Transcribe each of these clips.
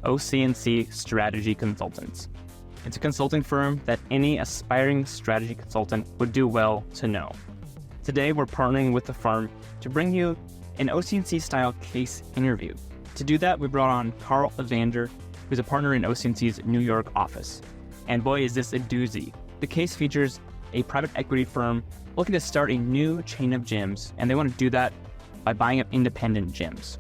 OC&C Strategy Consultants. It's a consulting firm that any aspiring strategy consultant would do well to know. Today, we're partnering with the firm to bring you an OC&C style case interview. To do that, we brought on Carl Evander, who's a partner in OC&C's New York office. And boy, is this a doozy. The case features a private equity firm looking to start a new chain of gyms, and they want to do that by buying up independent gyms.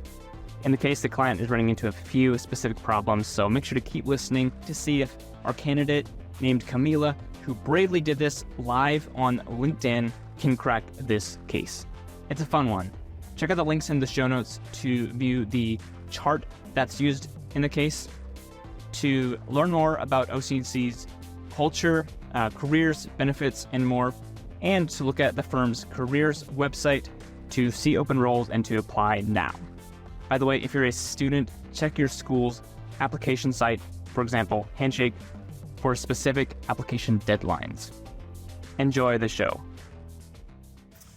In the case, the client is running into a few specific problems, so make sure to keep listening to see if our candidate named Camila, who bravely did this live on LinkedIn, can crack this case. It's a fun one. Check out the links in the show notes to view the chart that's used in the case, to learn more about OC&C's culture, careers, benefits, and more, and to look at the firm's careers website to see open roles and to apply now. By the way, if you're a student, check your school's application site, for example, Handshake, for specific application deadlines. Enjoy the show.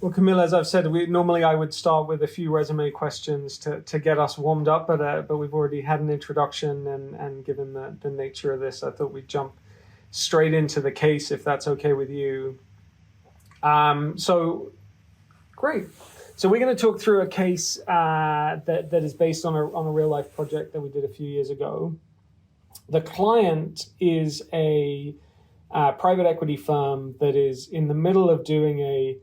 Well, Camila, as I've said, normally I would start with a few resume questions to get us warmed up, but we've already had an introduction, and given the nature of this, I thought we'd jump straight into the case, if that's okay with you. So, great. So we're going to talk through a case that is based on a real life project that we did a few years ago. The client is a private equity firm that is in the middle of doing a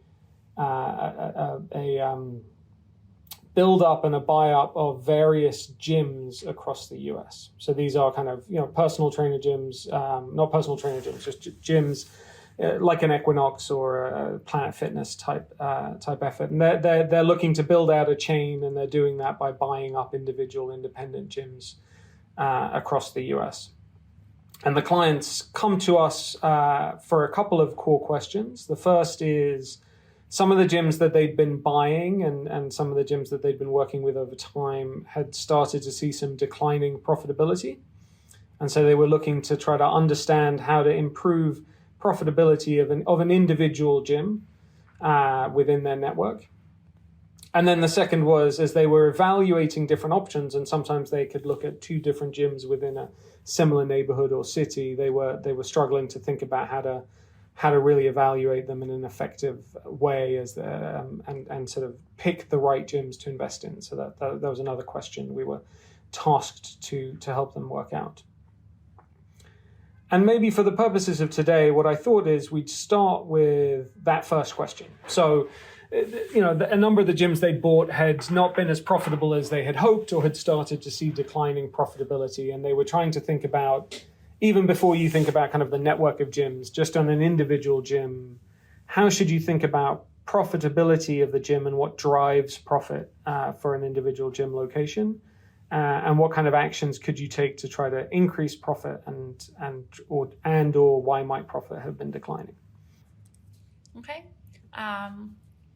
build up and a buy up of various gyms across the US. So these are kind of personal trainer gyms, not personal trainer gyms, just gyms like an Equinox or a Planet Fitness type effort. And they're looking to build out a chain, and they're doing that by buying up individual independent gyms across the US. And the clients come to us for a couple of core questions. The first is some of the gyms that they'd been buying and some of the gyms that they'd been working with over time had started to see some declining profitability. And so they were looking to try to understand how to improve profitability of an individual gym within their network. And then the second was, as they were evaluating different options, and sometimes they could look at two different gyms within a similar neighborhood or city, they were struggling to think about how to really evaluate them in an effective way and sort of pick the right gyms to invest in. So that was another question we were tasked to help them work out. And maybe for the purposes of today, what I thought is we'd start with that first question. So, a number of the gyms they bought had not been as profitable as they had hoped, or had started to see declining profitability. And they were trying to think about, even before you think about kind of the network of gyms, just on an individual gym, how should you think about profitability of the gym and what drives profit for an individual gym location? And what kind of actions could you take to try to increase profit or why might profit have been declining? Okay.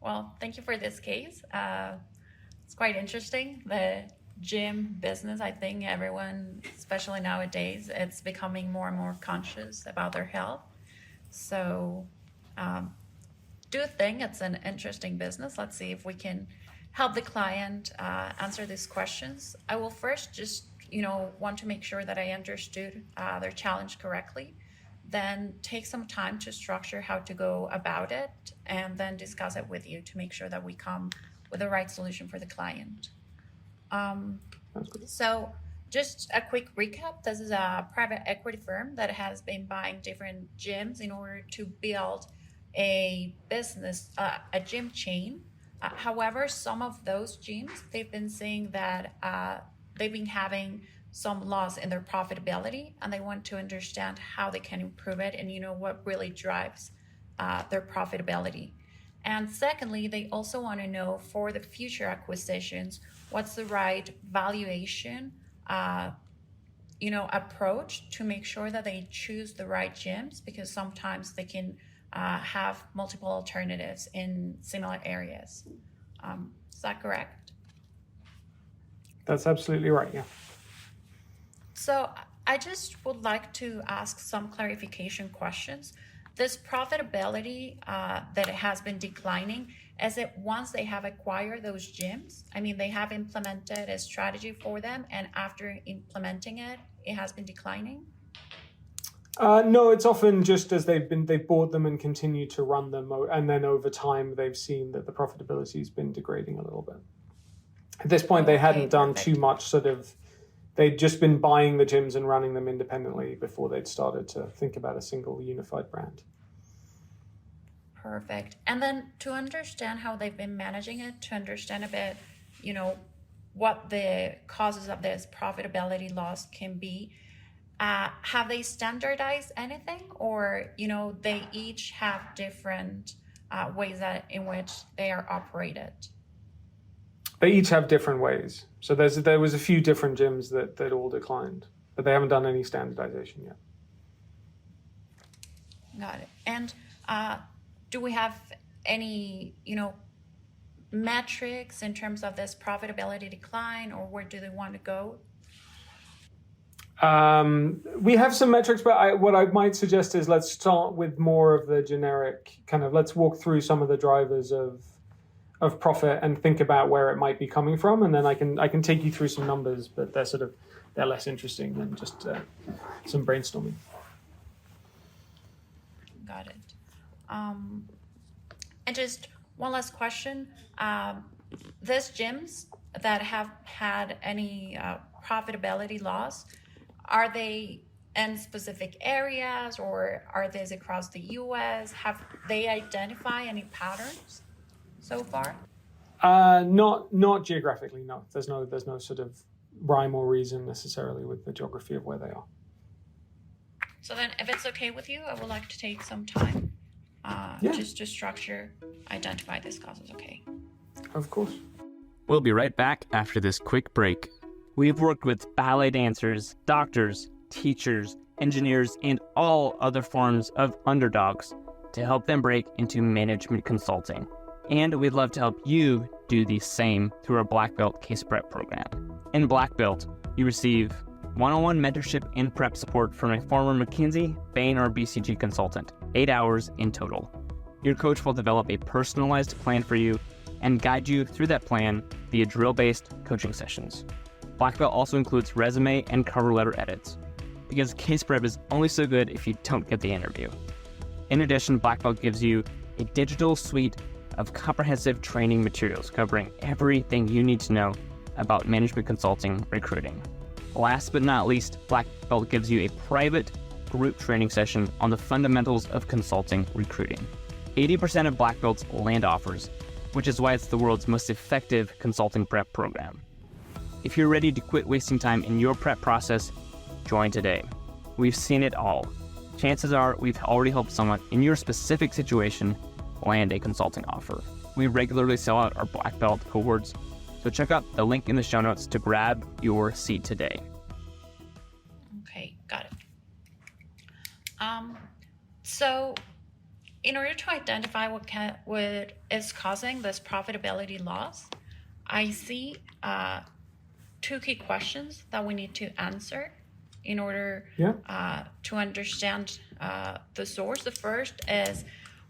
Well, thank you for this case. It's quite interesting. The gym business, I think everyone, especially nowadays, it's becoming more and more conscious about their health. So do think it's an interesting business. Let's see if we can help the client answer these questions. I will first just, want to make sure that I understood their challenge correctly, then take some time to structure how to go about it, and then discuss it with you to make sure that we come with the right solution for the client. So just a quick recap. This is a private equity firm that has been buying different gyms in order to build a business, a gym chain. However, some of those gyms, they've been saying that they've been having some loss in their profitability, and they want to understand how they can improve it and what really drives their profitability. And secondly, they also want to know for the future acquisitions, what's the right valuation approach to make sure that they choose the right gyms, because sometimes they can have multiple alternatives in similar areas. Is that correct? That's absolutely right, yeah. So I just would like to ask some clarification questions. This profitability that has been declining, Is it once they have acquired those gyms, I mean, they have implemented a strategy for them, and after implementing it, it has been declining? No, it's often just as they've bought them and continue to run them, and then over time they've seen that the profitability has been degrading a little bit. At this point, they hadn't done too much they'd just been buying the gyms and running them independently before they'd started to think about a single unified brand. Perfect. And then to understand how they've been managing it, to understand a bit, what the causes of this profitability loss can be, have they standardized anything, or, they each have different ways in which they are operated? They each have different ways. So there was a few different gyms that all declined, but they haven't done any standardization yet. Got it. And do we have any, metrics in terms of this profitability decline, or where do they want to go? We have some metrics, but what I might suggest is let's start with more of the generic let's walk through some of the drivers of profit and think about where it might be coming from, and then I can take you through some numbers, but they're less interesting than just some brainstorming. Got it. And just one last question. These gyms that have had any profitability loss, are they in specific areas, or are these across the US? Have they identified any patterns so far? Not geographically, no. There's no sort of rhyme or reason necessarily with the geography of where they are. So then, if it's okay with you, I would like to take some time just to structure, identify these causes, okay? Of course. We'll be right back after this quick break. We've worked with ballet dancers, doctors, teachers, engineers, and all other forms of underdogs to help them break into management consulting. And we'd love to help you do the same through our Black Belt Case Prep program. In Black Belt, you receive one-on-one mentorship and prep support from a former McKinsey, Bain, or BCG consultant, 8 hours in total. Your coach will develop a personalized plan for you and guide you through that plan via drill-based coaching sessions. Black Belt also includes resume and cover letter edits, because case prep is only so good if you don't get the interview. In addition, Black Belt gives you a digital suite of comprehensive training materials covering everything you need to know about management consulting recruiting. Last but not least, Black Belt gives you a private group training session on the fundamentals of consulting recruiting. 80% of Black Belts land offers, which is why it's the world's most effective consulting prep program. If you're ready to quit wasting time in your prep process, join today. We've seen it all. Chances are we've already helped someone in your specific situation land a consulting offer. We regularly sell out our Black Belt cohorts, so check out the link in the show notes to grab your seat today. Okay, got it. So in order to identify what is causing this profitability loss, I see two key questions that we need to answer in order to understand the source. The first is,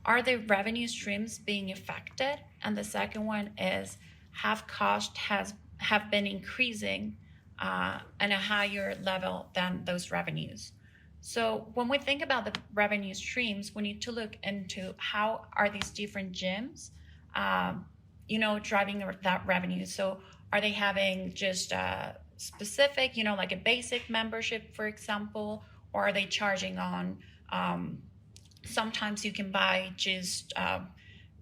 are the revenue streams being affected? And the second one is, have costs have been increasing at a higher level than those revenues? So when we think about the revenue streams, we need to look into how are these different gyms, driving that revenue. So are they having just a specific, like a basic membership, for example, or are they charging on, sometimes you can buy just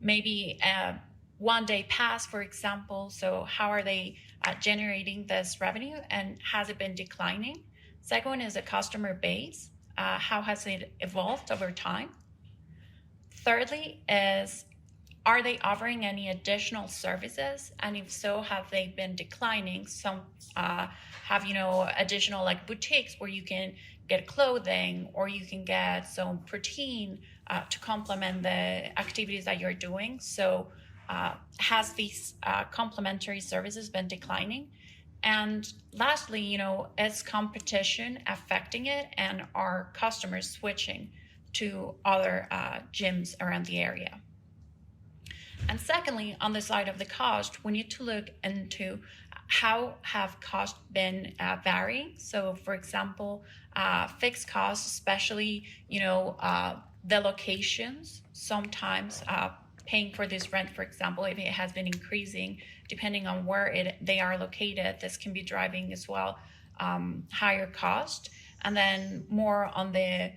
maybe a one-day pass, for example. So how are they generating this revenue, and has it been declining? Second one is the customer base. How has it evolved over time? Thirdly is, are they offering any additional services? And if so, have they been declining? Some have, additional like boutiques where you can get clothing, or you can get some protein to complement the activities that you're doing. So has these complementary services been declining? And lastly, is competition affecting it, and are customers switching to other gyms around the area? And And secondly, on the side of the cost, we need to look into how have costs been varying. So, for example, fixed costs, especially, the locations, sometimes paying for this rent, for example, if it has been increasing, depending on where they are located, this can be driving as well higher cost. And then more on the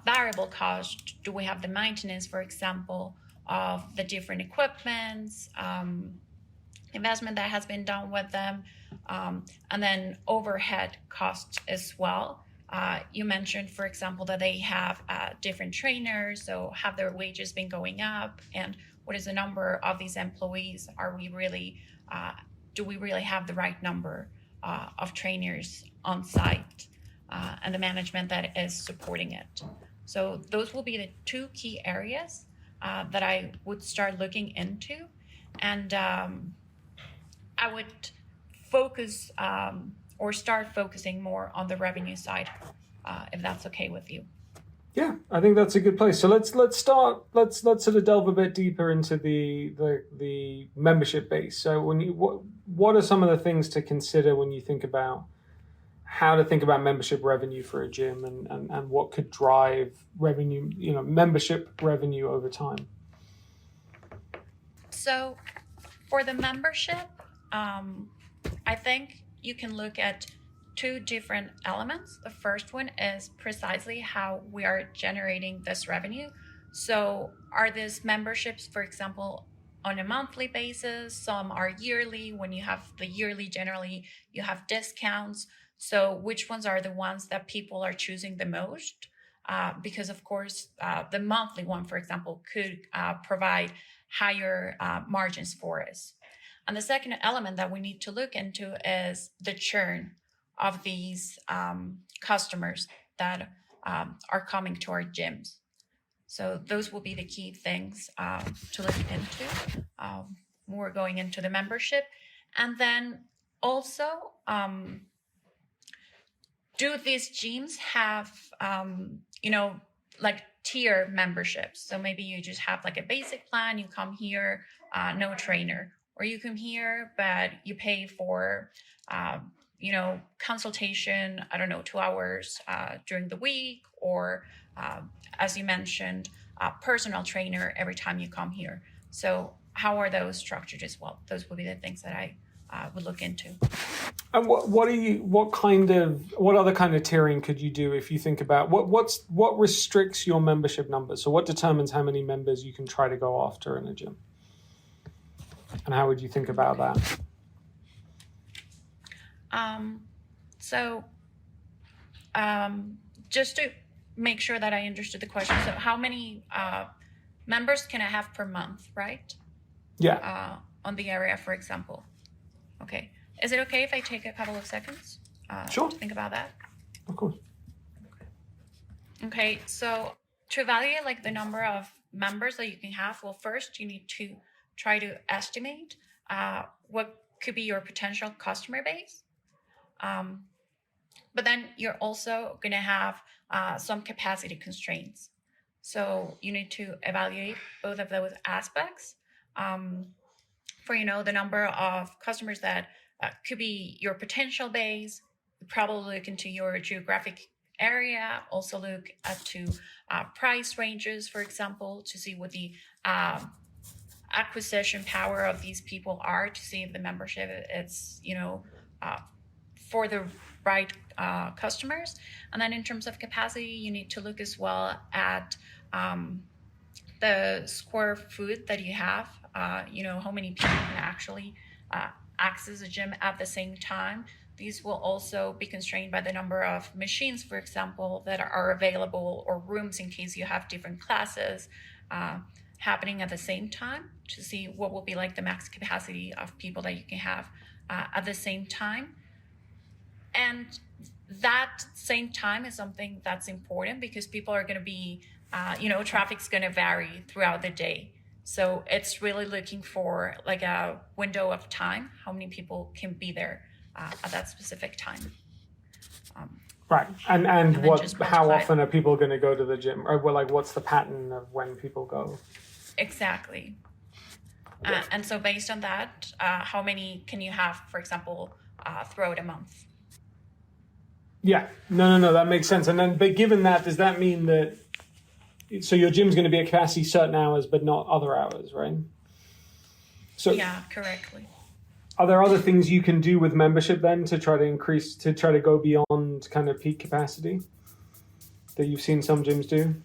variable cost, do we have the maintenance, for example, of the different equipments, investment that has been done with them, and then overhead costs as well. You mentioned, for example, that they have different trainers, so have their wages been going up, and what is the number of these employees? Do we really have the right number of trainers on site, and the management that is supporting it? So those will be the two key areas that I would start looking into, and I would focus or start focusing more on the revenue side, if that's okay with you. Yeah, I think that's a good place. So let's sort of delve a bit deeper into the membership base. So what are some of the things to consider when you think about how to think about membership revenue for a gym, and what could drive revenue, membership revenue over time? So for the membership, I think you can look at two different elements. The first one is precisely how we are generating this revenue. So are these memberships, for example, on a monthly basis? Some are yearly. When you have the yearly, generally you have discounts. So which ones are the ones that people are choosing the most? Because of course, the monthly one, for example, could provide higher margins for us. And the second element that we need to look into is the churn of these customers that are coming to our gyms. So those will be the key things to look into when we're going into the membership. And then also, do these gyms have, like tier memberships? So maybe you just have like a basic plan, you come here, no trainer, or you come here, but you pay for, consultation, 2 hours during the week, or as you mentioned, personal trainer every time you come here. So how are those structured as well? Those would be the things that I would look into. And what other kind of tiering could you do if you think about what restricts your membership numbers? So what determines how many members you can try to go after in a gym? And how would you think about that? Just to make sure that I understood the question. So how many members can I have per month, right? Yeah. On the area, for example. Okay. Is it okay if I take a couple of seconds Sure. to think about that? Of course. Okay. So to evaluate like the number of members that you can have, well, first you need to try to estimate what could be your potential customer base. But then you're also going to have some capacity constraints. So you need to evaluate both of those aspects for, the number of customers that could be your potential base. Probably look into your geographic area. Also look to price ranges, for example, to see what the acquisition power of these people are, to see if the membership it's for the right customers. And then in terms of capacity, you need to look as well at the square foot that you have, how many people can actually access a gym at the same time. These will also be constrained by the number of machines, for example, that are available, or rooms in case you have different classes happening at the same time, to see what will be like the max capacity of people that you can have at the same time. And that same time is something that's important because people are going to be, traffic's going to vary throughout the day. So it's really looking for like a window of time, how many people can be there at that specific time. Right. And how often are people going to go to the gym? Or what's the pattern of when people go? Exactly. And so based on that, how many can you have, for example, throughout a month? Yeah, no, that makes sense. And then, but given that, does that mean that, so your gym's going to be at capacity certain hours, but not other hours, right? So yeah, correctly. Are there other things you can do with membership then to try to go beyond kind of peak capacity that you've seen some gyms do?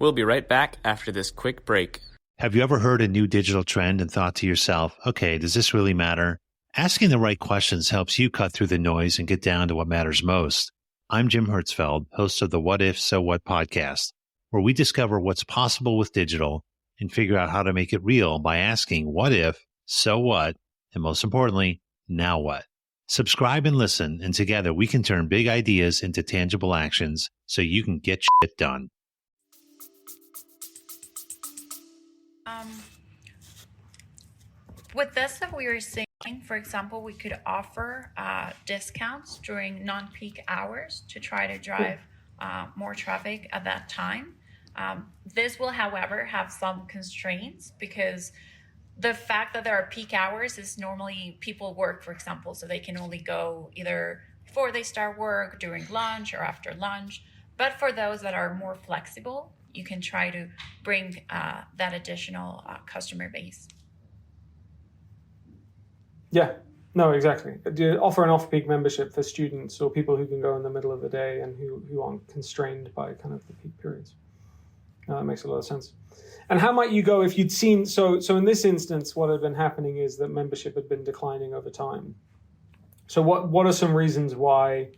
We'll be right back after this quick break. Have you ever heard a new digital trend and thought to yourself, okay, does this really matter? Asking the right questions helps you cut through the noise and get down to what matters most. I'm Jim Hertzfeld, host of the What If, So What podcast, where we discover what's possible with digital and figure out how to make it real by asking what if, so what, and most importantly, now what? Subscribe and listen, and together we can turn big ideas into tangible actions so you can get shit done. With this that we were saying, for example, we could offer discounts during non-peak hours to try to drive more traffic at that time. This will, however, have some constraints because the fact that there are peak hours is normally people work, for example, so they can only go either before they start work, during lunch, or after lunch. But for those that are more flexible, you can try to bring that additional customer base. Yeah, no, exactly. Do you offer an off-peak membership for students or people who can go in the middle of the day and who aren't constrained by kind of the peak periods? That makes a lot of sense. And how might you go if you'd seen, so in this instance, what had been happening is that membership had been declining over time. So what are some reasons why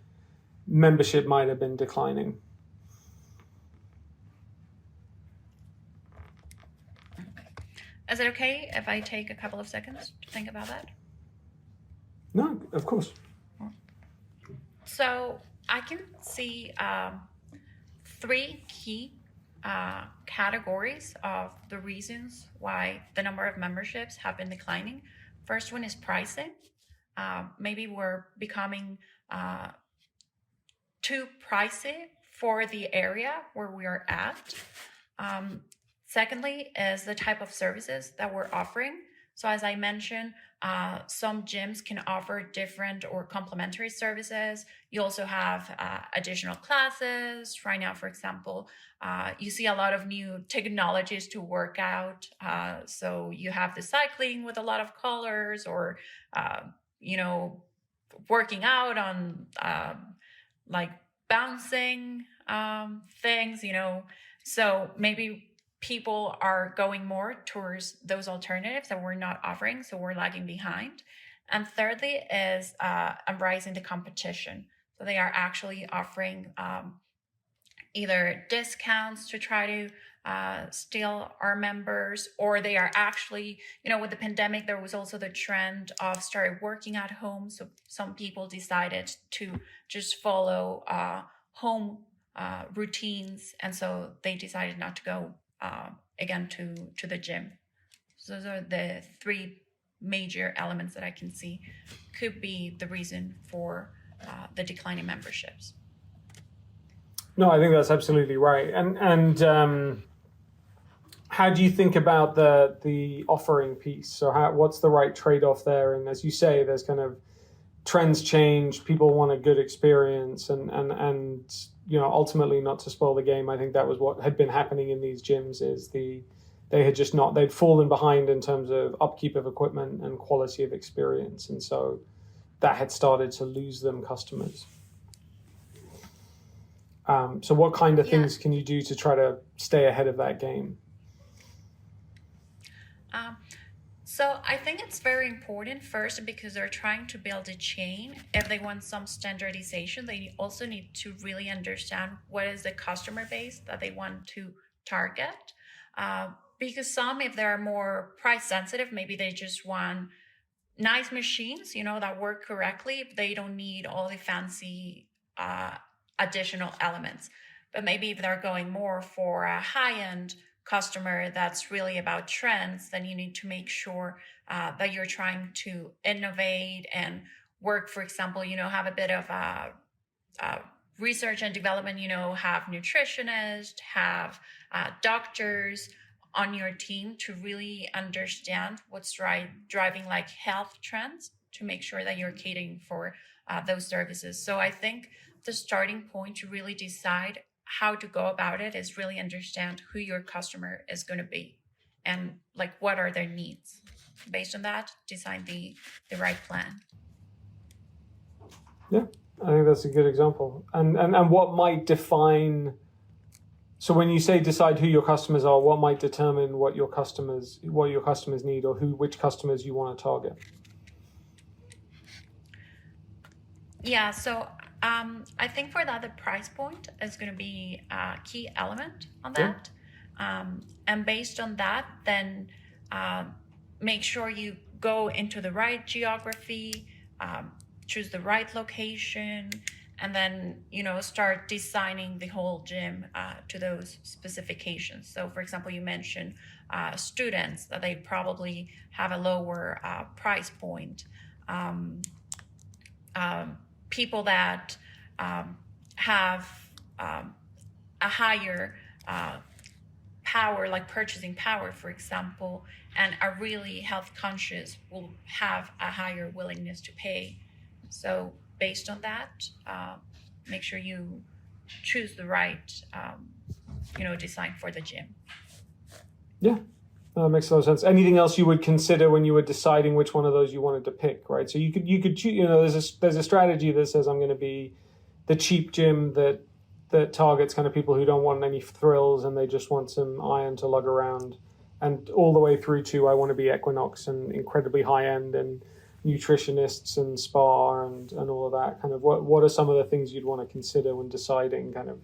membership might have been declining? Is it okay if I take a couple of seconds to think about that? No, of course. So I can see three key categories of the reasons why the number of memberships have been declining. First one is pricing. Maybe we're becoming too pricey for the area where we are at. Secondly is the type of services that we're offering. So as I mentioned, some gyms can offer different or complementary services. You also have additional classes. Right now, for example, you see a lot of new technologies to work out. So you have the cycling with a lot of colors or, working out on like bouncing things, So maybe people are going more towards those alternatives that we're not offering, so we're lagging behind. And thirdly is a rise in the competition. So they are actually offering either discounts to try to steal our members, or they are actually, with the pandemic, there was also the trend of started working at home. So some people decided to just follow home routines. And so they decided not to go again to the gym. So those are the three major elements that I can see could be the reason for the decline in memberships. No, I think that's absolutely right. And how do you think about the offering piece? So what's the right trade-off there? And as you say, there's kind of trends change, people want a good experience, and ultimately, not to spoil the game, I think that was what had been happening in these gyms is they'd fallen behind in terms of upkeep of equipment and quality of experience. And so that had started to lose them customers. So what kind of things can you do to try to stay ahead of that game? So I think it's very important, first, because they're trying to build a chain. If they want some standardization, they also need to really understand what is the customer base that they want to target. Because some, if they're more price sensitive, maybe they just want nice machines, that work correctly. They don't need all the fancy additional elements. But maybe if they're going more for a high-end customer that's really about trends, then you need to make sure that you're trying to innovate and work, for example, have a bit of research and development, have nutritionists, have doctors on your team to really understand what's driving like health trends to make sure that you're catering for those services. So I think the starting point to really decide how to go about it is really understand who your customer is going to be and like what are their needs. Based on that, design the right plan. Yeah, I think that's a good example. And what might define, so when you say decide who your customers are, what might determine what your customers need, or which customers you want to target? Yeah, so I think for that, the price point is going to be a key element on that. And based on that, then make sure you go into the right geography, choose the right location, and then, start designing the whole gym to those specifications. So, for example, you mentioned students, that they probably have a lower price point. People that have a higher power, like purchasing power, for example, and are really health conscious will have a higher willingness to pay. So based on that, make sure you choose the right, design for the gym. Yeah, that makes a lot of sense. Anything else you would consider when you were deciding which one of those you wanted to pick, right? So you could choose. There's a strategy that says I'm going to be the cheap gym that targets kind of people who don't want any thrills and they just want some iron to lug around, and all the way through to I want to be Equinox and incredibly high end and nutritionists and spa and all of that. Kind of what are some of the things you'd want to consider when deciding kind of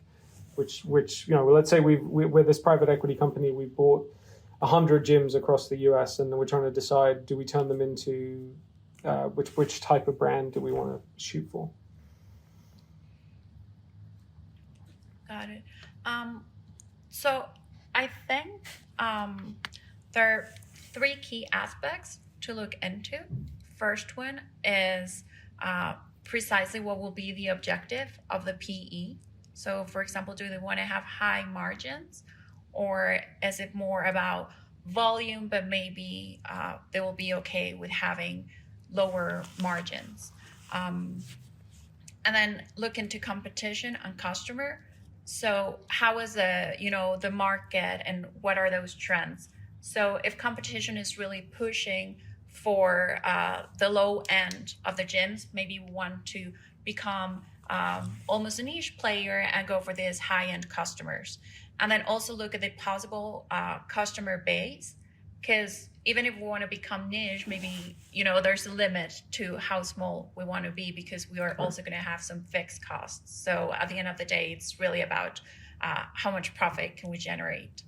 which let's say we're this private equity company, we bought 100 gyms across the US, and we're trying to decide, do we turn them into which type of brand do we want to shoot for? Got it. So I think there are three key aspects to look into. First one is precisely what will be the objective of the PE. So, for example, do they want to have high margins, or is it more about volume, but maybe they will be okay with having lower margins? And then look into competition and customer. So how is the market and what are those trends? So if competition is really pushing for the low end of the gyms, maybe we want to become almost a niche player and go for these high-end customers. And then also look at the possible customer base, because even if we want to become niche, maybe, there's a limit to how small we want to be, because we are also going to have some fixed costs. So at the end of the day, it's really about how much profit can we generate.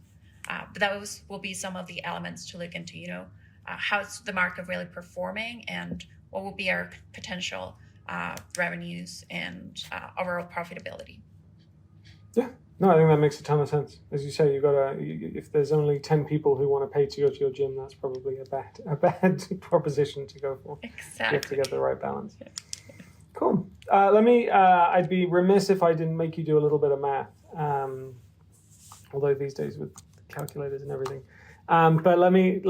But those will be some of the elements to look into, how's the market really performing and what will be our potential revenues and overall profitability. Yeah, no, I think that makes a ton of sense. As you say, if there's only 10 people who want to pay to go to your gym, that's probably a bad proposition to go for. Exactly. You have to get the right balance. Cool. I'd be remiss if I didn't make you do a little bit of math. Although these days with calculators and everything. But let me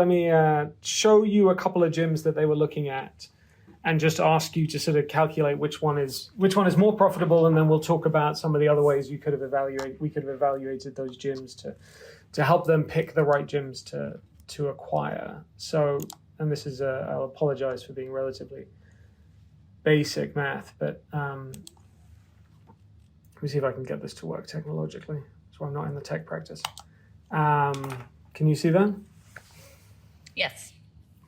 show you a couple of gyms that they were looking at, and just ask you to sort of calculate which one is more profitable, and then we'll talk about some of the other ways we could have evaluated those gyms to help them pick the right gyms to acquire. So, and this is I'll apologize for being relatively basic math, but let me see if I can get this to work technologically. So I'm not in the tech practice. Can you see that? Yes.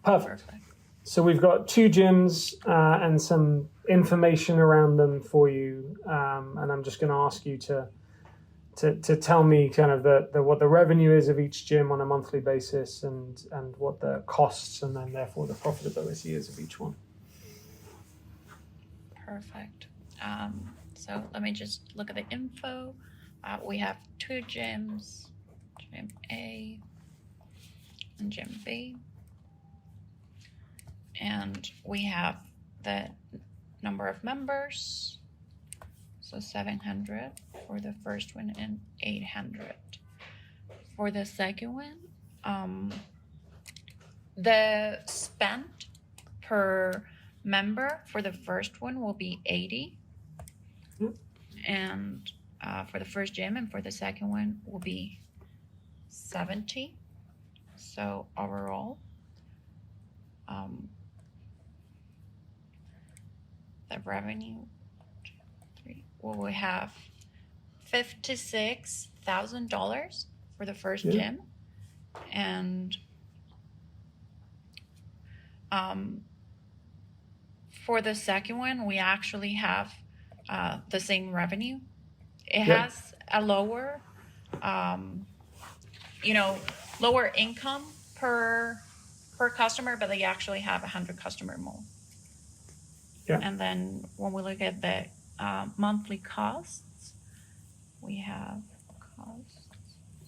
Perfect. So we've got two gyms and some information around them for you, and I'm just going to ask you to tell me kind of what the revenue is of each gym on a monthly basis, and what the costs and then therefore the profitability is of each one. Perfect. So let me just look at the info. We have two gyms, Gym A and Gym B. And we have the number of members. So 700 for the first one and 800 for the second one. The spend per member for the first one will be 80, and for the first gym, and for the second one will be 70. So overall, the revenue, well, we have $56,000 for the first gym, and for the second one, we actually have the same revenue. It has a lower, lower income per customer, but they actually have 100 customer more. Yeah. And then when we look at the monthly costs, we have costs.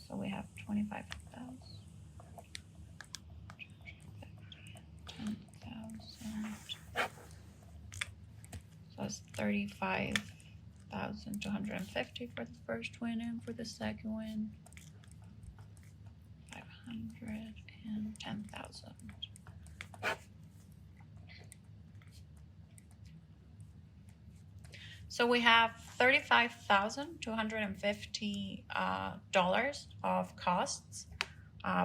So we have 25,000. 10,000. So it's 35,250 for the first one, and for the second one, 510,000. So we have $35,250 of costs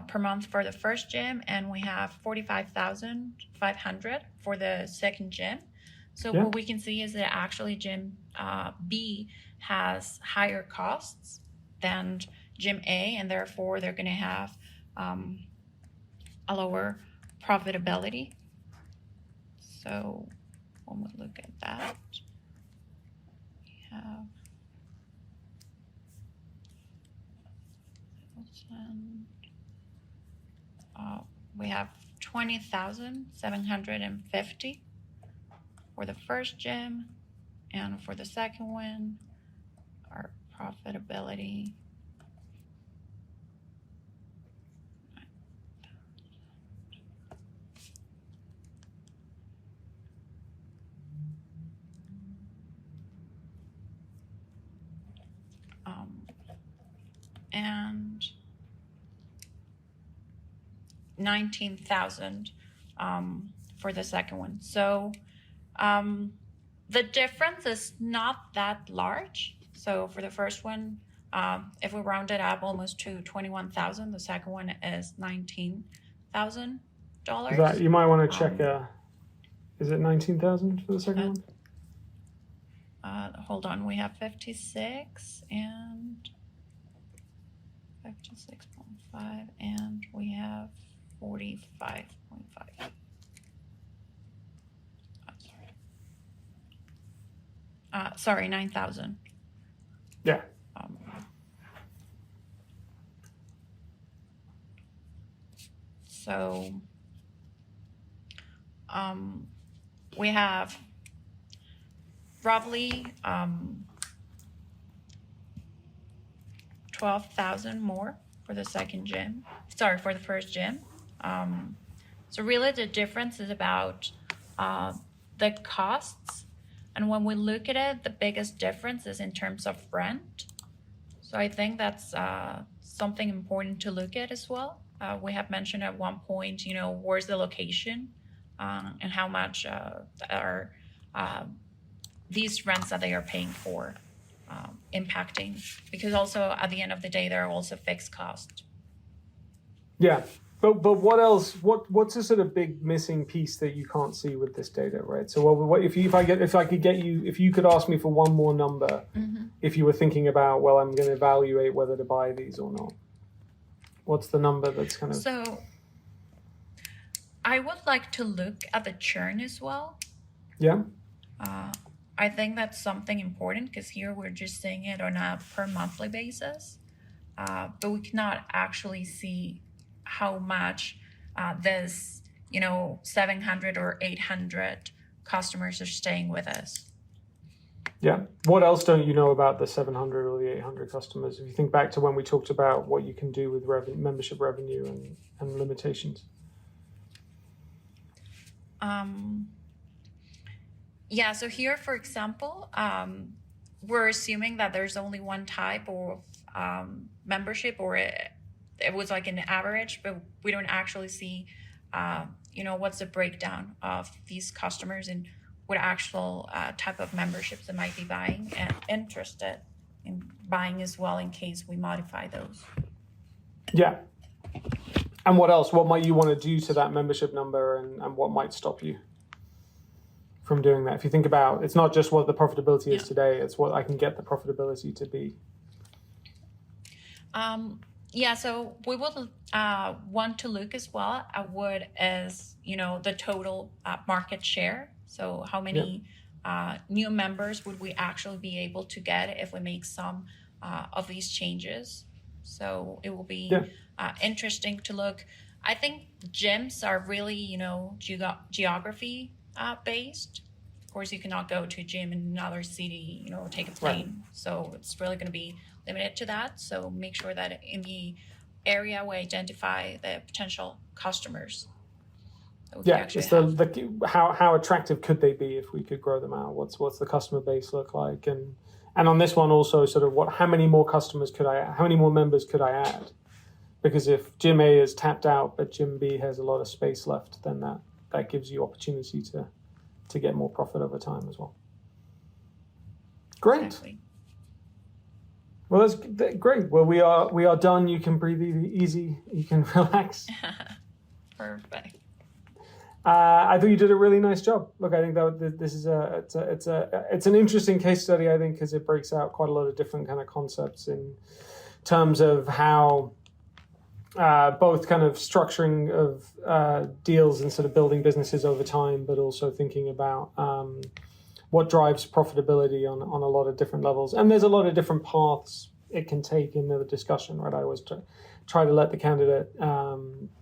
per month for the first gym, and we have 45,500 for the second gym. So what we can see is that actually gym B has higher costs than gym A, and therefore they're going to have a lower profitability. So when we look at that, we have 20,750 for the first gym, and for the second one, our profitability, and 19,000 for the second one. So the difference is not that large. So for the first one, if we round it up almost to 21,000, the second one is $19,000. You might want to check. Is it 19,000 for the second one? Hold on, we have 56 and 56.5, and we have 45.5. Sorry, 9,000. Yeah. So we have roughly 12,000 more for the second gym. Sorry, for the first gym. So really the difference is about the costs. And when we look at it, the biggest difference is in terms of rent. So I think that's something important to look at as well. We have mentioned at one point, where's the location and how much are these rents that they are paying for impacting, because also at the end of the day, there are also fixed costs. Yeah. But what else? What's a sort of big missing piece that you can't see with this data, right? So if you could ask me for one more number, if you were thinking about, well, I'm going to evaluate whether to buy these or not, what's the number that's kind of? So I would like to look at the churn as well. Yeah. I think that's something important, because here we're just seeing it on a per monthly basis, but we cannot actually see how much this 700 or 800 customers are staying with us. Yeah. What else don't you know about the 700 or the 800 customers? If you think back to when we talked about what you can do with membership revenue and limitations. Yeah, so here, for example, we're assuming that there's only one type of membership, or it was like an average, but we don't actually see, what's the breakdown of these customers and what actual type of memberships they might be buying and interested in buying as well, in case we modify those. Yeah. And what else? What might you want to do to that membership number, and what might stop you from doing that? If you think about, it's not just what the profitability is today, it's what I can get the profitability to be. So we will want to look as well at what is, the total market share. So how many new members would we actually be able to get if we make some of these changes? So it will be interesting to look. I think gyms are really, geography based. Of course, you cannot go to a gym in another city, take a plane. Right. So it's really going to be limited to that. So make sure that in the area we identify the potential customers. It's how attractive could they be if we could grow them out? What's the customer base look like? And on this one also, sort of how many more members could I add? Because if Gym A is tapped out, but Gym B has a lot of space left, then that gives you opportunity to get more profit over time as well. Great. Exactly. Well, that's great. Well, we are done. You can breathe easy. You can relax. Perfect. I thought you did a really nice job. Look, I think that this is it's an interesting case study. I think because it breaks out quite a lot of different kind of concepts in terms of how both kind of structuring of deals and sort of building businesses over time, but also thinking about what drives profitability on a lot of different levels. And there's a lot of different paths it can take in the discussion, right? I always try to let the candidate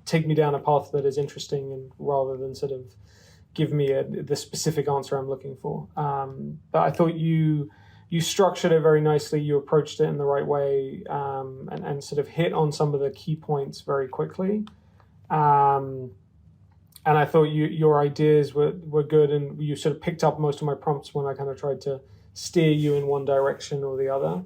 take me down a path that is interesting, and rather than sort of give me the specific answer I'm looking for. But I thought you structured it very nicely. You approached it in the right way, and sort of hit on some of the key points very quickly. And I thought your ideas were good, and you sort of picked up most of my prompts when I kind of tried to steer you in one direction or the other.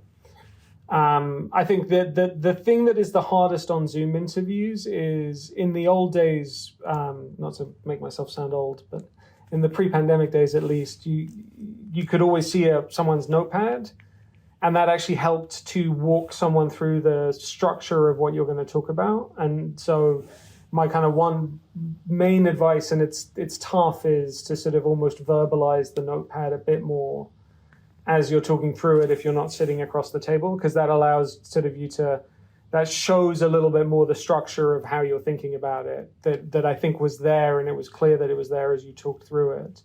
I think that the thing that is the hardest on Zoom interviews is, in the old days, not to make myself sound old, but in the pre-pandemic days at least, you could always see someone's notepad, and that actually helped to walk someone through the structure of what you're going to talk about. And so my kind of one main advice, and it's tough, is to sort of almost verbalize the notepad a bit more as you're talking through it if you're not sitting across the table, because that allows sort of that shows a little bit more the structure of how you're thinking about it, that I think was there, and it was clear that it was there as you talked through it,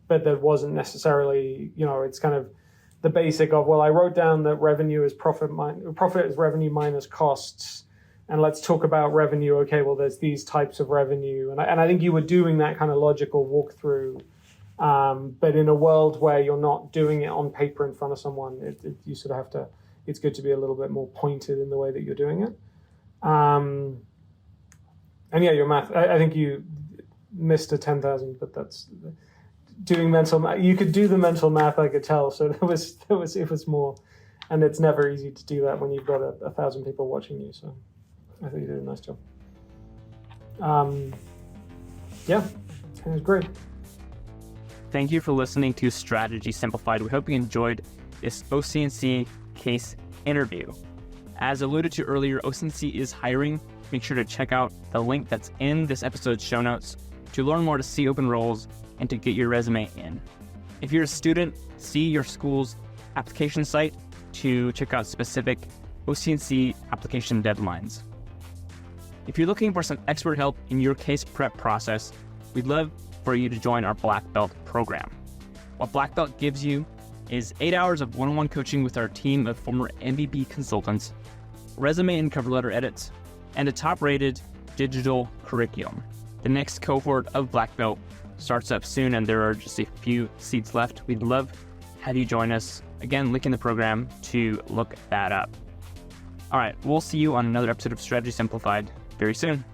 but that wasn't necessarily, it's kind of the basic of, well, I wrote down that revenue is profit is revenue minus costs, and let's talk about revenue. Okay, well, there's these types of revenue, and I think you were doing that kind of logical walkthrough. But in a world where you're not doing it on paper in front of someone, you sort of have to, it's good to be a little bit more pointed in the way that you're doing it. And yeah, your math, I think you missed a 10,000, but that's doing mental math. You could do the mental math, I could tell. So it was more, and it's never easy to do that when you've got 1,000 people watching you. So I think you did a nice job. Yeah, it was great. Thank you for listening to Strategy Simplified. We hope you enjoyed this OC&C case interview. As alluded to earlier, OC&C is hiring. Make sure to check out the link that's in this episode's show notes to learn more, to see open roles, and to get your resume in. If you're a student, see your school's application site to check out specific OC&C application deadlines. If you're looking for some expert help in your case prep process, we'd love for you to join our Black Belt program. What Black Belt gives you is 8 hours of one-on-one coaching with our team of former MBB consultants, resume and cover letter edits, and a top-rated digital curriculum. The next cohort of Black Belt starts up soon, and there are just a few seats left. We'd love to have you join us. Again, link in the program to look that up. All right, we'll see you on another episode of Strategy Simplified very soon.